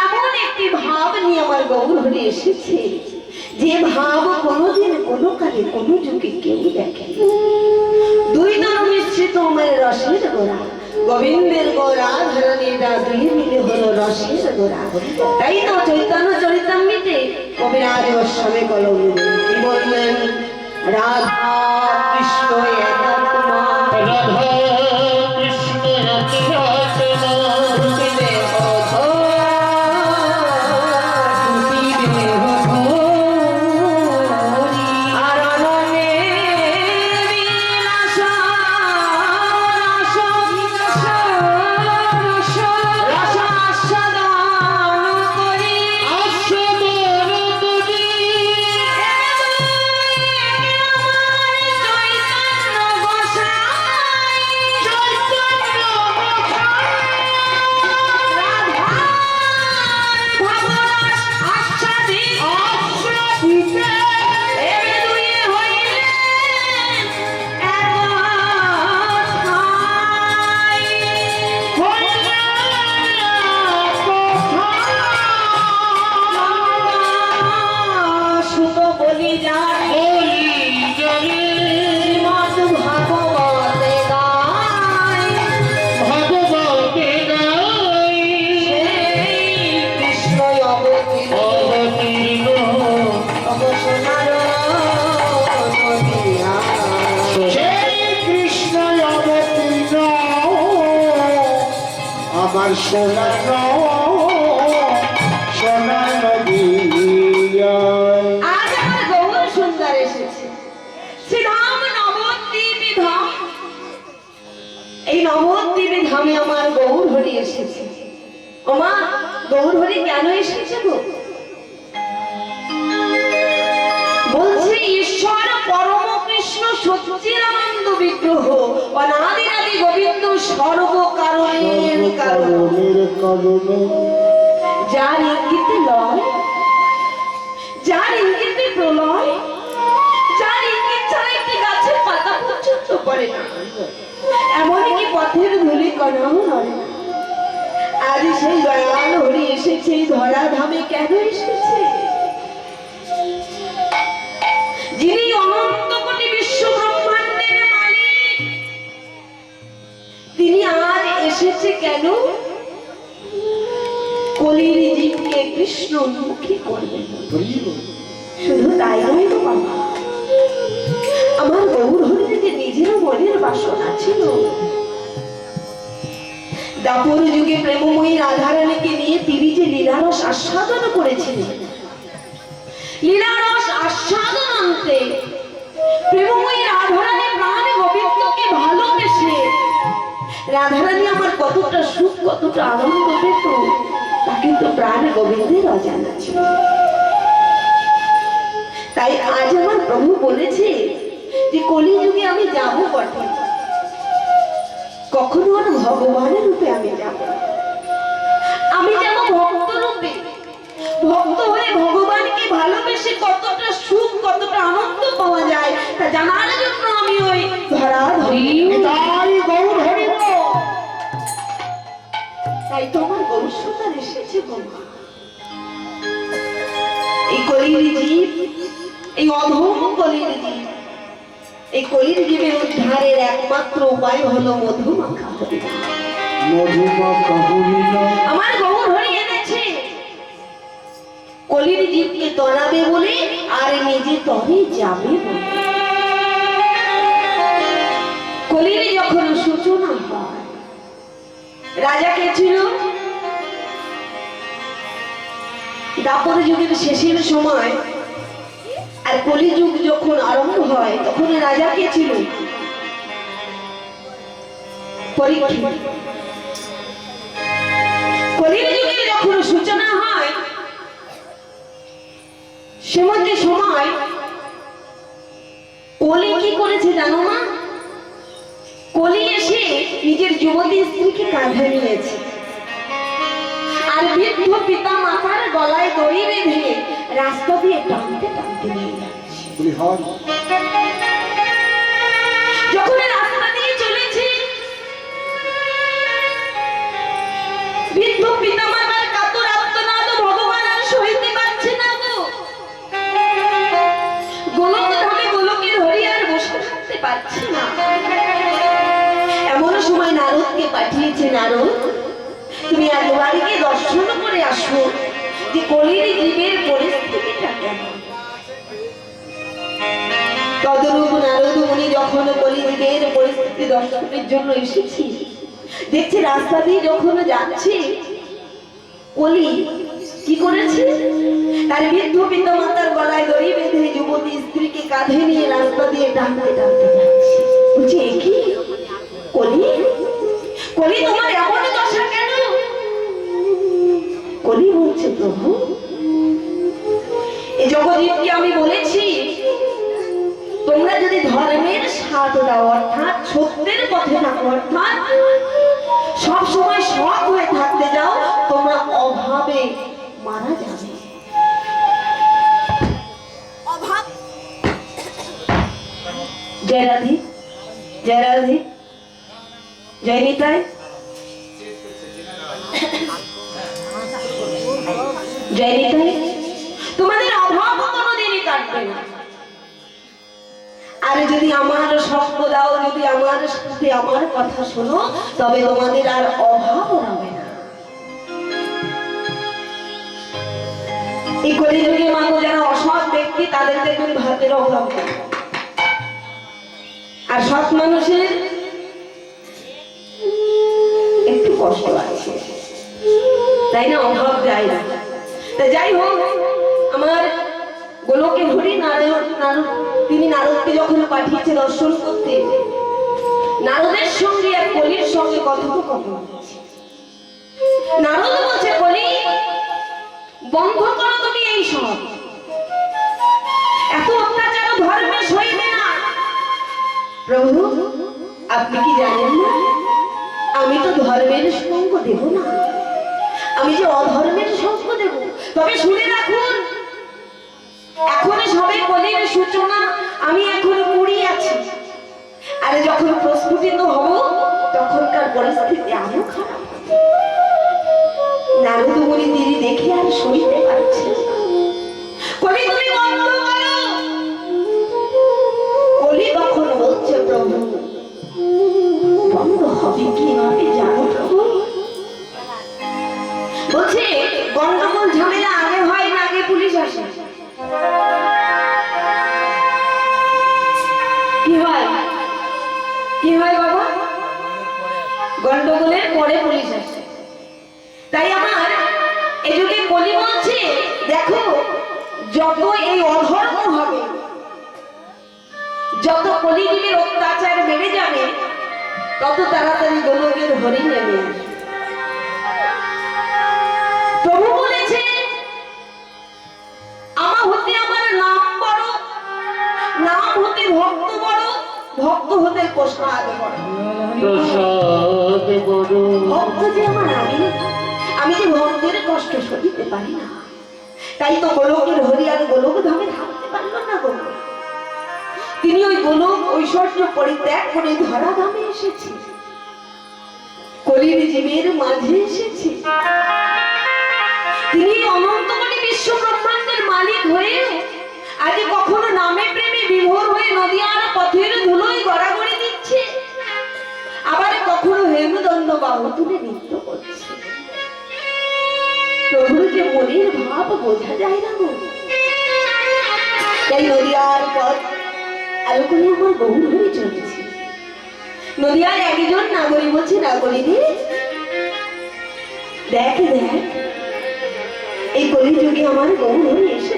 এমন একটি ভাব নিয়ে আমার গৌর হরে এসেছে যে ভাব কোনোদিন কোনো কালে কোনো যুগে কেউ দেখে। দুই তরু মিশ্রিত আমার রসের গোড়া, গোবিন্দের গোড়া ধরণীরা দুই মিলে হলো রসের গোড়া। তাই তো চৈতন্য চরিতামৃতে কবিরাজ গোস্বামী কলম কি বললেন, রাধা কৃষ্ণ একাত্মা, রাধা কৃষ্ণ একাত্মা, আমার সোনার সোনার নদী। আজ আমার গৌর সুন্দর এসেছে শ্রীধাম নবদ্বীপে ধাম। এই নবদ্বীপে ধামে আমার গৌর হরি এসেছে। ওমা, গৌর হরি কেন এসেছে গো? বলছে ঈশ্বর পরম কৃষ্ণ সচ্চিদানন্দ বিগ্রহ, অনাদিরাদি গোবিন্দ সর্ব কারণের কারণ, যার ইঙ্গিতে লয়, যার ইঙ্গিতে প্রলয়, যার ইঙ্গিত ছাড়া একটি গাছের পাতা পর্যন্ত পড়ে না, এমনকি পথের ধুলি কণাও নড়ে না। আজ সেই দয়াল হরি এসেছে ধরা ধামে। কেন এসেছে? যিনি অনন্ত কোটি বিশ্ব ব্রহ্মাণ্ডের মালিক, তিনি আজ এসেছে কেন? কলির জীবকে কৃষ্ণ মুখী করবেন। শুধু তাই নয় তো বাবা, আমার গৌর হরির যে নিজের মনের বাসনা ছিল। দাপর যুগে প্রেমময়ী রাধারানীকে নিয়ে তিনি যে লীলারস আস্বাদন করেছিলেন, লীলারস আস্বাদনান্তে প্রেমময়ী রাধারানী প্রাণ গোবিন্দকে ভালোবেসে রাধারানী আমার কতটা সুখ, কতটা আনন্দ পেত তা কিন্তু প্রাণ গোবিন্দের অজানা ছিল। তাই আজ আমার প্রভু বলেছে যে কলিযুগে আমি যাবো বটে, কখনো আর ভগবানের রূপে আমি যাব। আমি যাব ভক্ত রূপে। ভক্ত হয়ে ভগবানকে ভালোবেসে কতটা সুখ, কতটা আনন্দ পাওয়া যায় তা জানার জন্য আমি ওই ধরা ধরি। তাই তো আমার গরু সন্তান এসেছে বৌমা। এই কলির জীব, এই অধম কলির জীব, এই কলির জীবের উদ্ধারের একমাত্র উপায় হলো মধুমাখা হরিনাম। মধুমাখা হরিনাম আমার গৌর হরি এনেছে কলির জীবকে তরাবে বলে আর নিজে তরে যাবে বলে। কলির যখন সূচনা হয়, রাজা কে ছিল? দাপর যুগের শেষের সময় আর কলিযুগ যখন আরম্ভ হয় তখন রাজা কে ছিল? পরীক্ষিত। কলির যুগের যখন সূচনা হয় সেমধ্যে সময় কলি কি করেছে জানো না? কলি এসে নিজের যুবতী স্ত্রীকে কাঁধে নিয়েছে আর বৃদ্ধ পিতা মাতার গলায় দড়ি বেঁধে রাস্তা দিয়ে টানতে টানতে নিয়ে যাচ্ছে। যখন রাস্তা দিয়ে চলেছে বৃদ্ধ পিতা মাতার কাতর আর্তনাদ ভগবান আর সইতে পারছে না গো। গোলক ধামে গোলকের হরি আর বসে থাকতে পারছে না। এমন সময় নারদকে পাঠিয়েছে, নারদ তুমি একবার গিয়ে দর্শন করে আসো যে কলির জীবের পরিস্থিতিটা কেমন। তদরূপ নারদ মুনি যখন কলির জীবের পরিস্থিতি দর্শনের জন্য এসেছি, দেখছি রাস্তা দিয়ে যখন যাচ্ছে কলি কি করেছে? তার বৃদ্ধ পিতা মাতার গলায় দড়ি বেঁধে যুবতী স্ত্রীকে কাঁধে নিয়ে রাস্তা দিয়ে টানতে টানতে যাচ্ছে। বলছে এ কি কলি, কলি তোমার এমন দশা কেন? কলি বলছে প্রভু এই জগৎকে আমি বলেছি তোমরা যদি ধর্মের সাথ দাও অর্থাৎ সত্যের পথে থাকো অর্থাৎ সব সময় সৎ হয়ে থাকতে যাও তোমরা অভাবে মারা যাবে। অভাব। জয় রাধে, জয় রাধে, জয় নিতাই, জয় নিতাই। তোমাদের অভাব কোনোদিনই কাটবে না। আর যদি আমার সঙ্গ দাও, যদি আমার সাথে আমার কথা শোনো, তবে তোমাদের আর অভাব হবে না। এই কলিযুগে মানুষ যারা অসৎ ব্যক্তি তাদের দেখবেন ভাতের অভাব নেই, আর সৎ মানুষের একটু কষ্ট আছে, তাই না? অভাব যায় না। তাই যাই হোক, আমার গোলকের হরি নারায়ণ তিনি নারদকে যখন পাঠিয়েছে দর্শন করতে, নারদের সঙ্গে আর কলির সঙ্গে কথোপকথন। নারদ বলছে কলি বন্ধ করো তুমি এই সব, এত অত্যাচার ধর্মে সইবে না। প্রভু আপনি কি জানেন না আমি তো ধর্মের সঙ্গ দেব না, আমি যে অধর্মের সঙ্গ দেব। তবে শুনে রাখুন এখন সবে কলির সূচনা, আমি এখন কুড়ি আছি, আর যখন প্রস্ফুটিত হব তখনকার পরিস্থিতি আরো খারাপ। নারদ মুনি তিনি দেখে আর সইতে পারছেন না। কলি তুমি বন্ধ করো। কলি তখন বলছে প্রভু বন্ধ হবে কিভাবে জানো প্রভু? বলছে গন্ডগোল ঝামেলা আগে হয় না আগে পুলিশ আসে? কি হয়, কি হয় বাবা? গন্ডগোলের পরে পুলিশ আসে। তাই আমার এদিকে কলি বলছে দেখো যত এই অধর্ম হবে, যত কলিযুগের অত্যাচার বেড়ে যাবে, তত তাড়াতাড়ি গোলকের হরি নেমে আসবে। প্রভু বলেছে আমার হতে আমার নাম বড়, নাম হতে ভক্ত বড়, ভক্ত হতে প্রসাদ বড়। ভক্ত যে আমার আমি যে ভক্তের কষ্ট সহিতে পারি না, তাই তো গোলকের হরি আর গোলক ধামে থাকতে পারলো না গো। তিনি ওই গোলক ঐশ্বর্য পরিত্যাগ করে ধরা ধামে এসেছে। কলির জীবের মাঝে এসেছে। তিনি অনন্ত কোটি বিশ্ব ব্রহ্মাণ্ডের মালিক হয়ে আজ কখনো নামে প্রেমে বিভোর হয়ে নদিয়ার পথের ধুলোয় গড়াগড়ি দিচ্ছে, আবার কখনো হেমদণ্ড বাহু তুলে নৃত্য করছে। প্রভুর যে মনের ভাব বোঝা যায় না গো। তাই নদিয়ার পথ আলোকনে আমার গৌর হয়ে চলেছে। নদিয়ার একজন নাগরী বলছে, নাগরী রে দেখ দেখ, এই কলিযুগে আমার গৌর হয়ে এসেছে।